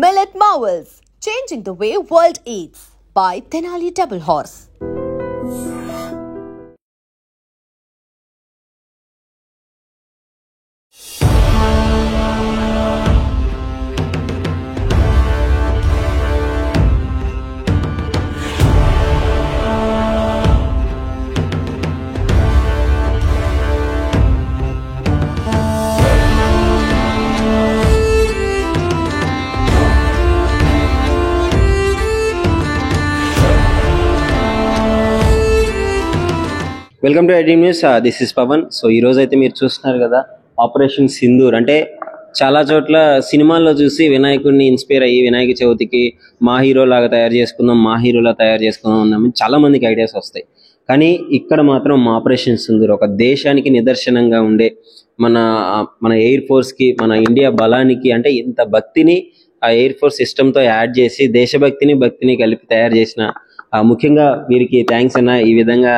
Millet Marvels, changing the way world eats by Tenali Double Horse. Welcome to ID news. This is Pavan. So ఈ రోజు అయితే మీరు చూస్తున్నారు కదా, ఆపరేషన్ సింధూర్. అంటే చాలా చోట్ల సినిమాల్లో చూసి వినాయకుడిని ఇన్స్పైర్ అయ్యి వినాయక చవితికి మా హీరో లాగా తయారు చేసుకుందాం, మా హీరోలా తయారు చేసుకుందాం చాలా మందికి ఐడియాస్ వస్తాయి. కానీ ఇక్కడ మాత్రం మా ఆపరేషన్ సింధూర్ ఒక దేశానికి నిదర్శనంగా ఉండే మన మన ఎయిర్ ఫోర్స్కి, మన ఇండియా బలానికి, అంటే ఇంత భక్తిని ఆ ఎయిర్ ఫోర్స్ సిస్టంతో యాడ్ చేసి దేశభక్తిని భక్తిని కలిపి తయారు చేసిన ముఖ్యంగా వీరికి థ్యాంక్స్ అన్న, ఈ విధంగా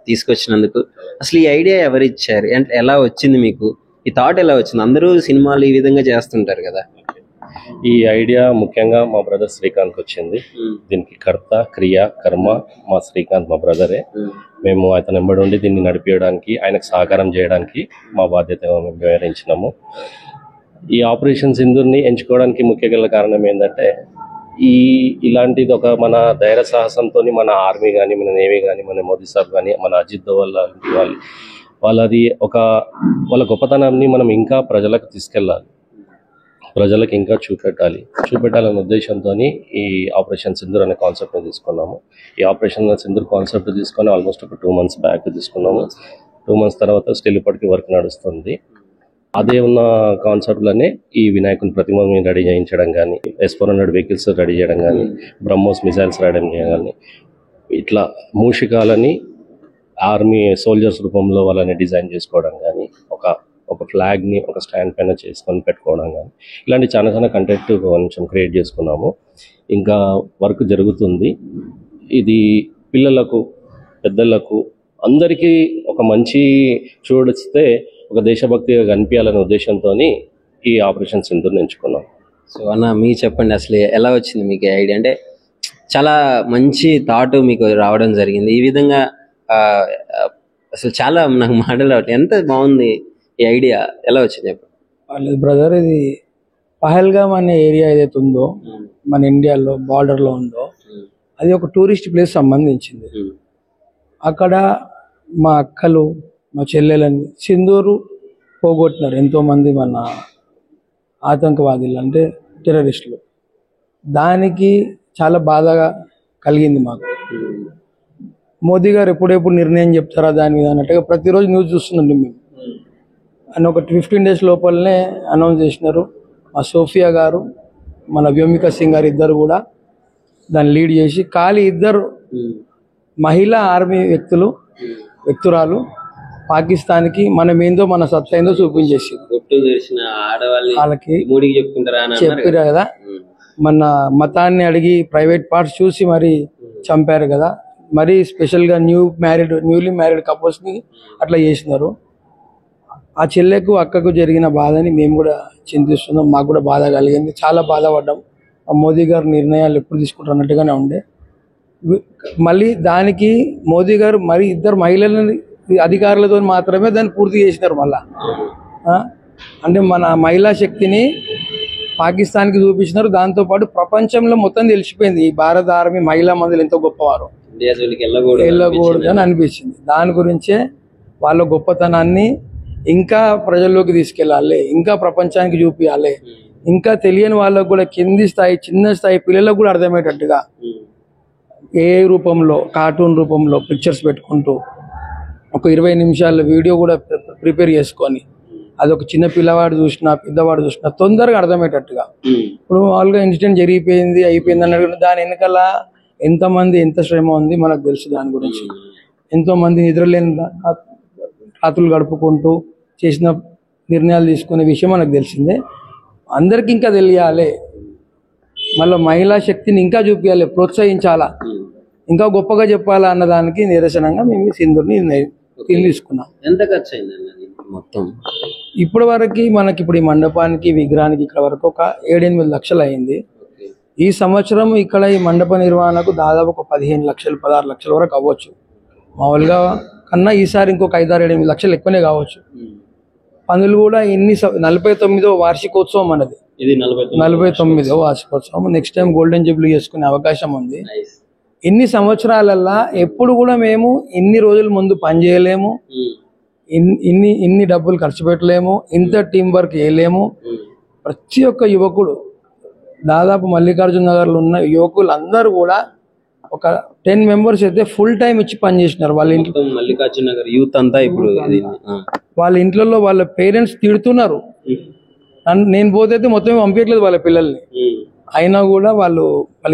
తీసుకొచ్చినందుకు. అసలు ఈ ఐడియా ఎవరు ఇచ్చారు, అంటే ఎలా వచ్చింది మీకు ఈ థాట్, ఎలా వచ్చింది? అందరూ సినిమాలు ఈ విధంగా చేస్తుంటారు కదా. ఈ ఐడియా ముఖ్యంగా మా బ్రదర్ శ్రీకాంత్ వచ్చింది. దీనికి కర్త క్రియ కర్మ మా శ్రీకాంత్, మా బ్రదరే. మేము అతను వెంబడి ఉండి దీన్ని నడిపించడానికి, ఆయనకు సహకారం చేయడానికి మా బాధ్యత మేము వివరించినాము. ఈ ఆపరేషన్ సింధూర్ని ఎంచుకోవడానికి ముఖ్య కారణం ఏంటంటే, ఇలాంటిది ఒక మన ధైర్య సాహసంతో మన ఆర్మీ కానీ, మన నేవీ కానీ, మన మోదీ సాబ్ కానీ, మన అజిత్ దోవల్ వాళ్ళది వాళ్ళ గొప్పతనాన్ని మనం ఇంకా ప్రజలకు తీసుకెళ్ళాలి, ప్రజలకు ఇంకా చూపెట్టాలనే ఉద్దేశంతో ఈ ఆపరేషన్ సింధూర్ అనే కాన్సెప్ట్ని తీసుకున్నాము. ఈ ఆపరేషన్ సింధూర్ కాన్సెప్ట్ తీసుకొని ఆల్మోస్ట్ ఒక 2 months బ్యాక్ తీసుకున్నాము. 2 months తర్వాత స్టిల్ ఇప్పటికీ వర్క్ నడుస్తుంది. అదే ఉన్న కాన్సెప్ట్లోనే ఈ వినాయకుని ప్రతిమని రెడీ చేయించడం కానీ, S-400 వెహికల్స్ రెడీ చేయడం కానీ, బ్రహ్మోస్ మిసైల్స్ రెడీ చేయడం కానీ, ఇట్లా మూషికాలని ఆర్మీ సోల్జర్స్ రూపంలో వాళ్ళని డిజైన్ చేసుకోవడం కానీ, ఒక ఫ్లాగ్ని ఒక స్టాండ్ పైన చేసుకొని పెట్టుకోవడం కానీ, ఇలాంటి చాలా కంటెంట్ కొంచెం క్రియేట్ చేసుకున్నాము. ఇంకా వర్క్ జరుగుతుంది. ఇది పిల్లలకు, పెద్దలకు, అందరికీ ఒక మంచి చూడిస్తే ఒక దేశభక్తిగా కనిపించాలనే ఉద్దేశంతో ఈ ఆపరేషన్ సింధూర్ని ఎంచుకున్నాం. సో అన్న, మీరు చెప్పండి, అసలు ఎలా వచ్చింది మీకు ఐడియా? అంటే చాలా మంచి థాట్ మీకు రావడం జరిగింది. ఈ విధంగా అసలు చాలా నాకు మాటలు రావట్లేదు, ఎంత బాగుంది ఈ ఐడియా, ఎలా వచ్చింది చెప్పండి. బ్రదర్, ఇది పహల్గామ్ అనే ఏరియా ఏదైతే ఉందో మన ఇండియాలో బార్డర్లో ఉందో, అది ఒక టూరిస్ట్ ప్లేస్ సంబంధించింది. అక్కడ మా అక్కలు, మా చెల్లెలని సింధూరు పోగొట్టినారు ఎంతోమంది మన ఆతంకవాదులు, అంటే టెర్రరిస్టులు. దానికి చాలా బాధగా కలిగింది మాకు. మోదీ గారు ఎప్పుడెప్పుడు నిర్ణయం చెప్తారా దాని మీద అన్నట్టుగా ప్రతిరోజు న్యూస్ చూస్తుందండి మేము. అని ఒక 15 days లోపలనే అనౌన్స్ చేసినారు. మా సోఫియా గారు, మన వ్యోమిక సింగ్ గారు ఇద్దరు కూడా దాన్ని లీడ్ చేసి, ఖాళీ 2 మహిళా ఆర్మీ వ్యక్తురాలు పాకిస్తాన్కి మనం ఏందో మన సత్తా ఏందో చూపించేసి వాళ్ళకి చెప్పారు కదా. మన మతాన్ని అడిగి ప్రైవేట్ పార్ట్స్ చూసి మరి చంపారు కదా. మరి స్పెషల్గా న్యూలీ మ్యారీడ్ కపుల్స్ని అట్లా చేసినారు. ఆ చెల్లెకు అక్కకు జరిగిన బాధని మేము కూడా చింతిస్తున్నాం. మాకు కూడా బాధ కలిగింది, చాలా బాధపడ్డాం. మోదీ గారు నిర్ణయాలు ఎప్పుడు తీసుకుంటారు అన్నట్టుగానే ఉండే. మళ్ళీ దానికి మోదీ గారు మరి 2 మహిళలని అధికారులతో మాత్రమే దాన్ని పూర్తి చేసినారు. మళ్ళా అంటే మన మహిళా శక్తిని పాకిస్తాన్కి చూపించినారు. దాంతోపాటు ప్రపంచంలో మొత్తం తెలిసిపోయింది ఈ భారత ఆర్మీ మహిళా మందులు ఎంతో గొప్పవారు, వెళ్ళకూడదు అని అనిపించింది. దాని గురించే వాళ్ళ గొప్పతనాన్ని ఇంకా ప్రజల్లోకి తీసుకెళ్ళాలి, ఇంకా ప్రపంచానికి చూపించాలి. ఇంకా తెలియని వాళ్ళకు కూడా కింది స్థాయి, చిన్న స్థాయి పిల్లలకు కూడా అర్థమయ్యేటట్టుగా ఏ రూపంలో, కార్టూన్ రూపంలో పిక్చర్స్ పెట్టుకుంటూ ఒక 20 నిమిషాల వీడియో కూడా ప్రిపేర్ చేసుకొని, అదొక చిన్న పిల్లవాడు చూసినా పెద్దవాడు చూసినా తొందరగా అర్థమయ్యేటట్టుగా. ఇప్పుడు మామూలుగా ఇన్సిడెంట్ జరిగిపోయింది అయిపోయింది అన్నట్టు దాని వెనకాల ఎంతమంది ఎంత శ్రమ ఉంది మనకు తెలుసు. దాని గురించి ఎంతోమంది నిద్రలేని రాత్రులు గడుపుకుంటూ చేసిన నిర్ణయాలు తీసుకునే విషయం మనకు తెలిసిందే. అందరికి ఇంకా తెలియాలి, మళ్ళీ మహిళా శక్తిని ఇంకా చూపించాలి, ప్రోత్సహించాలా, ఇంకా గొప్పగా చెప్పాలా అన్నదానికి నిదర్శనంగా మేము సింధూర్ని తీసుకున్నాం. ఎంత ఖర్చు అయింది మొత్తం? ఇప్పటి వరకు మనకి ఇప్పుడు ఈ మండపానికి, విగ్రహానికి ఇక్కడ వరకు ఒక 7-8 లక్షలు అయింది. ఈ సంవత్సరం ఇక్కడ ఈ మండప నిర్వహణకు దాదాపు ఒక 15 లక్షలు 16 లక్షల వరకు అవ్వచ్చు. మామూలుగా కన్నా ఈసారి ఇంకొక 5-6-8 లక్షలు ఎక్కువనే కావచ్చు. పనులు కూడా 49వ వార్షికోత్సవం అన్నది, ఇది 49వ వార్షికోత్సవం. నెక్స్ట్ టైం గోల్డెన్ జూబ్లీ చేసుకునే అవకాశం ఉంది. ఇన్ని సంవత్సరాలల్లా ఎప్పుడు కూడా మేము ఇన్ని రోజుల ముందు పని చేయలేము, ఇన్ని డబ్బులు ఖర్చు పెట్టలేము, ఇంత టీం వర్క్ చేయలేము. ప్రతి ఒక్క యువకుడు, దాదాపు మల్లికార్జున నగర్లో ఉన్న యువకులు అందరూ కూడా ఒక 10 మెంబర్స్ అయితే ఫుల్ టైం ఇచ్చి పని చేసినారు. వాళ్ళ ఇంట్లో మల్లికార్జున నగర్ యూత్ అంతా ఇప్పుడు వాళ్ళ ఇంట్లో వాళ్ళ పేరెంట్స్ తిడుతున్నారు. నేను పోతే మొత్తం పంపించట్లేదు వాళ్ళ పిల్లల్ని, అయినా కూడా వాళ్ళ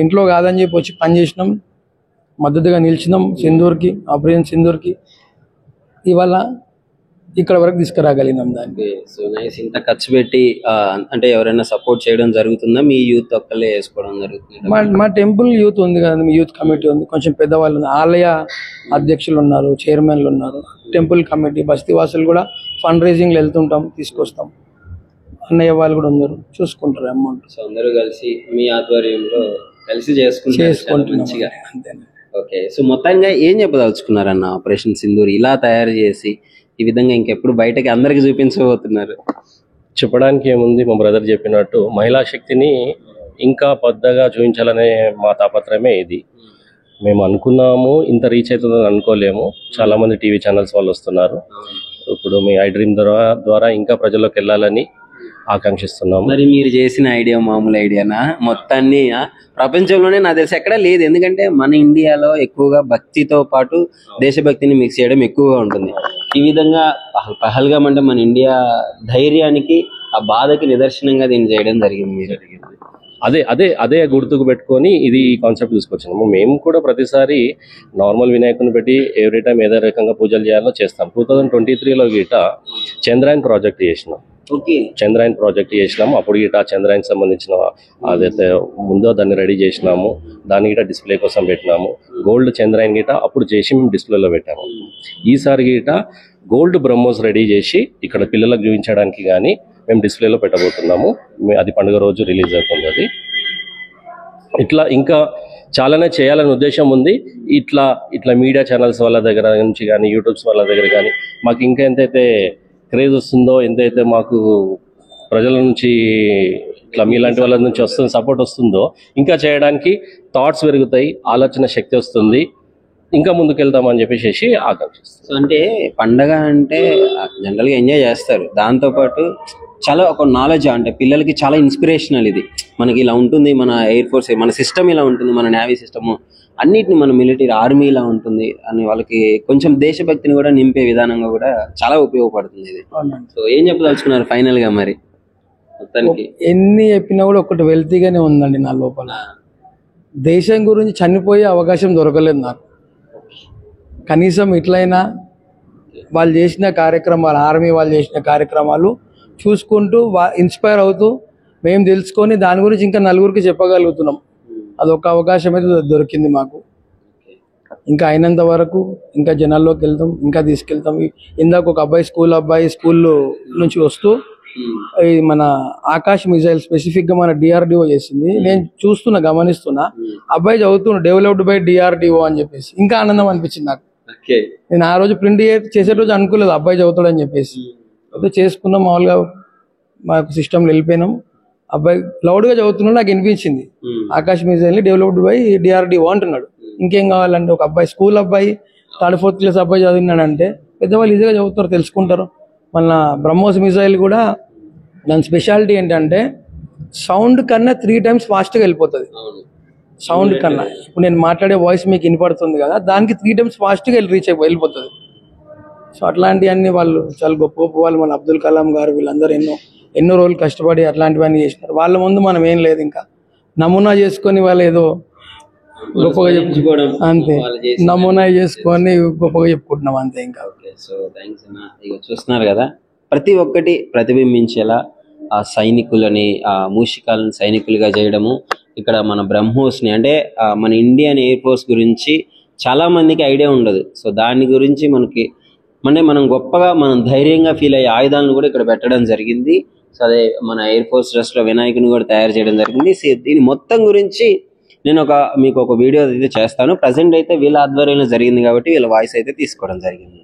ఇంట్లో కాదని చెప్పి వచ్చి పని చేసినాం, మద్దతుగా నిలిచినాం సింధూర్కి, ఆపరేషన్ సింధూర్కి. ఇవాళ ఇక్కడ వరకు తీసుకురాగలిగినాం దానికి. So nice. ఇంత ఖర్చు పెట్టి అంటే ఎవరైనా సపోర్ట్ చేయడం జరుగుతుందా? మీ యూత్ ఒక్కలే వేసుకోవడం జరుగుతుంది? మా టెంపుల్ యూత్ ఉంది కదా, మీ యూత్ కమిటీ ఉంది, కొంచెం పెద్దవాళ్ళు ఉన్నారు, ఆలయ అధ్యక్షులు ఉన్నారు, చైర్మన్లు ఉన్నారు, టెంపుల్ కమిటీ, బస్తీవాసులు కూడా ఫండ్ రైజింగ్లు వెళ్తుంటాం, తీసుకొస్తాం. అన్నయ్య వాళ్ళు కూడా ఉన్నారు, చూసుకుంటారు అమౌంట్. సో అందరూ కలిసి మీ ఆధ్వర్యంలో కలిసి చేసుకుంటున్నాం. అంతేనా? ఓకే. సో మొత్తంగా ఏం చెప్పదలుచుకున్నారన్న ఆపరేషన్ సింధూర్ ఇలా తయారు చేసి ఈ విధంగా ఇంకెప్పుడు బయటకి అందరికి చూపించబోతున్నారు? చెప్పడానికి ఏముంది, మా బ్రదర్ చెప్పినట్టు మహిళా శక్తిని ఇంకా పెద్దగా చూపించాలనే మా తాపత్రయమే ఇది. మేము అనుకున్నాము ఇంత రీచ్ అవుతుందని అనుకోలేము. చాలా మంది టీవీ ఛానల్స్ వాళ్ళు వస్తున్నారు. ఇప్పుడు మీ ఐ డ్రీమ్ ద్వారా ఇంకా ప్రజల్లోకి వెళ్ళాలని ఆకాంక్షిస్తున్నాము. మరి మీరు చేసిన ఐడియా మామూలు ఐడియానా? మొత్తాన్ని ప్రపంచంలోనే నాకు తెలిసి ఎక్కడా లేదు. ఎందుకంటే మన ఇండియాలో ఎక్కువగా భక్తితో పాటు దేశభక్తిని మిక్స్ చేయడం ఎక్కువగా ఉంటుంది. ఈ విధంగా పహల్గామ్ అంటే మన ఇండియా ధైర్యానికి, ఆ బాధకి నిదర్శనంగా దీన్ని చేయడం జరిగింది. మీరు అదే గుర్తుకు పెట్టుకొని ఇది కాన్సెప్ట్ తీసుకొచ్చాము. మేము కూడా ప్రతిసారి నార్మల్ వినాయకుని పెట్టి ఎవ్రీ టైం ఏదో రకంగా పూజలు చేయాలో చేస్తాం. 2023లో గిట చంద్రాయన్ ప్రాజెక్ట్ చేసినాం. చంద్రాయన్ ప్రాజెక్ట్ చేసినాము. అప్పుడు గిట చంద్రాయన్ సంబంధించిన అదైతే ముందో దాన్ని రెడీ చేసినాము. దాన్ని గిట డిస్ప్లే కోసం పెట్టినాము. గోల్డ్ చంద్రాయన్ గిట అప్పుడు చేసి మేము డిస్ప్లేలో పెట్టాము. ఈసారి గిట గోల్డ్ బ్రహ్మోస్ రెడీ చేసి ఇక్కడ పిల్లలకు చూపించడానికి కానీ మేము డిస్ప్లేలో పెట్టబోతున్నాము. అది పండుగ రోజు రిలీజ్ అవుతుంది. అది ఇట్లా ఇంకా చాలానే చేయాలనే ఉద్దేశం ఉంది. ఇట్లా మీడియా ఛానల్స్ వాళ్ళ దగ్గర నుంచి కానీ, యూట్యూబ్స్ వాళ్ళ దగ్గర కానీ మాకు ఇంకా ఎంతైతే క్రేజ్ వస్తుందో, ఎంతైతే మాకు ప్రజల నుంచి ఇట్లా మీలాంటి వాళ్ళ నుంచి వస్తుంది సపోర్ట్ వస్తుందో, ఇంకా చేయడానికి థాట్స్ పెరుగుతాయి, ఆలోచన శక్తి వస్తుంది, ఇంకా ముందుకెళ్తామని చెప్పేసి ఆకాంక్షిస్తాం. సో అంటే పండగ అంటే జనరల్గా ఎంజాయ్ చేస్తారు, దాంతోపాటు చాలా ఒక నాలెడ్జ్, అంటే పిల్లలకి చాలా ఇన్స్పిరేషనల్. ఇది మనకి ఇలా ఉంటుంది, మన ఎయిర్ ఫోర్స్, మన సిస్టమ్ ఇలా ఉంటుంది, మన నేవీ సిస్టమ్ అన్నిటిని, మన మిలిటరీ ఆర్మీ ఇలా ఉంటుంది అని వాళ్ళకి కొంచెం దేశభక్తిని కూడా నింపే విధానంగా కూడా చాలా ఉపయోగపడుతుంది ఇది. సో ఏం చెప్పదలుచుకున్నారు ఫైనల్ గా? మరి మొత్తానికి ఎన్ని చెప్పినా కూడా ఒకటి వెల్తీగానే ఉందండి నా లోపల. దేశం గురించి చనిపోయే అవకాశం దొరకలేదు నాకు. కనీసం ఇట్లయినా వాళ్ళు చేసిన కార్యక్రమాలు, ఆర్మీ వాళ్ళు చేసిన కార్యక్రమాలు చూసుకుంటూ ఇన్స్పైర్ అవుతూ మేము తెలుసుకొని దాని గురించి ఇంకా నలుగురికి చెప్పగలుగుతున్నాం. అదొక అవకాశం అయితే దొరికింది మాకు. ఇంకా అయినంత వరకు ఇంకా జనాల్లోకి వెళ్తాం, ఇంకా తీసుకెళ్తాం. ఇందాక ఒక అబ్బాయి స్కూల్ నుంచి వస్తూ మన ఆకాశ్ మిజైల్ స్పెసిఫిక్ గా మన డిఆర్డిఓ చేసింది. నేను చూస్తున్నా, గమనిస్తున్నా, అబ్బాయి చదువుతున్నా డెవలప్డ్ బై డిఆర్డిఓ అని చెప్పేసి. ఇంకా ఆనందం అనిపించింది నాకు. నేను ఆ రోజు ప్రింట్ చేసే రోజు అనుకోలేదు అబ్బాయి చదువుతాడని చెప్పేసి. అయితే చేసుకున్నాం, మామూలుగా మాకు సిస్టమ్లో వెళ్ళిపోయినాం. అబ్బాయి లౌడ్ గా చదువుతున్నాడు, నాకు వినిపించింది. Akash missile developed by DRDO అంటున్నాడు. ఇంకేం కావాలంటే ఒక అబ్బాయి, స్కూల్ అబ్బాయి, 3rd 4th క్లాస్ అబ్బాయి చదివినాడంటే పెద్దవాళ్ళు ఈజీగా చదువుతారు, తెలుసుకుంటారు. మళ్ళీ బ్రహ్మోస్ మిజైల్ కూడా దాని స్పెషాలిటీ ఏంటంటే సౌండ్ కన్నా 3 times ఫాస్ట్గా వెళ్ళిపోతుంది. సౌండ్ కన్నా ఇప్పుడు నేను మాట్లాడే వాయిస్ మీకు వినపడుతుంది కదా, దానికి 3 times ఫాస్ట్గా వెళ్ళిపోతుంది. సో అట్లాంటివన్నీ వాళ్ళు చాలా గొప్ప గొప్ప వాళ్ళు, మన అబ్దుల్ కలాం గారు, వీళ్ళందరూ ఎన్నో రోజులు కష్టపడి అట్లాంటివన్నీ చేసినారు. వాళ్ళ ముందు మనం ఏం లేదు, ఇంకా నమూనా చేసుకొని వాళ్ళు ఏదో గొప్పగా చెప్పుకోవడం అంతే, నమూనా చేసుకొని గొప్పగా చెప్పుకుంటున్నాం అంతే. ఇంకా సో థ్యాంక్స్ అన్న. ఇక చూస్తున్నారు కదా, ప్రతి ఒక్కటి ప్రతిబింబించేలా ఆ సైనికులని, ఆ మూషికాలను సైనికులుగా చేయడము. ఇక్కడ మన బ్రహ్మోస్ని, అంటే మన ఇండియన్ ఎయిర్ ఫోర్స్ గురించి చాలా మందికి ఐడియా ఉండదు. సో దాని గురించి మనం గొప్పగా, మనం ధైర్యంగా ఫీల్ అయ్యే ఆయుధాలను కూడా ఇక్కడ పెట్టడం జరిగింది. సో అదే మన ఎయిర్ ఫోర్స్ డ్రెస్ లో వినాయకుని కూడా తయారు చేయడం జరిగింది. దీని మొత్తం గురించి నేను మీకు ఒక వీడియో అయితే చేస్తాను. ప్రజెంట్ అయితే వీళ్ళ ఆధ్వర్యంలో జరిగింది కాబట్టి వీళ్ళ వాయిస్ అయితే తీసుకోవడం జరిగింది.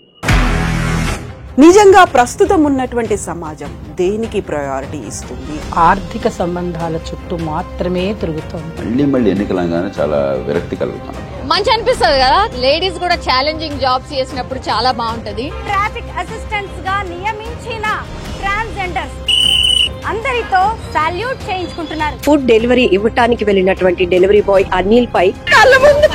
నిజంగా ప్రస్తుతం ఉన్నటువంటి సమాజం దేనికి ప్రయారిటీ ఇస్తుంది? ఆర్థిక సంబంధాల చుట్టూ మాత్రమే తిరుగుతోంది. మళ్ళీ ఎన్నికలంగానే చాలా విరక్తి కలుగుతున్నాం. మంచి అనిపిస్తుంది కదా, లేడీస్ కూడా ఛాలెంజింగ్ జాబ్స్ చేసినప్పుడు చాలా బాగుంటది. ట్రాఫిక్ అసిస్టెంట్స్ గా నియమించిన ట్రాన్స్జెండర్స్ అందరితో సాల్యూట్ చేయించుకుంటున్నారు. ఫుడ్ డెలివరీ ఇవ్వటానికి వెళ్ళినటువంటి డెలివరీ బాయ్ అనిల్ పై కళ్ళ ముందు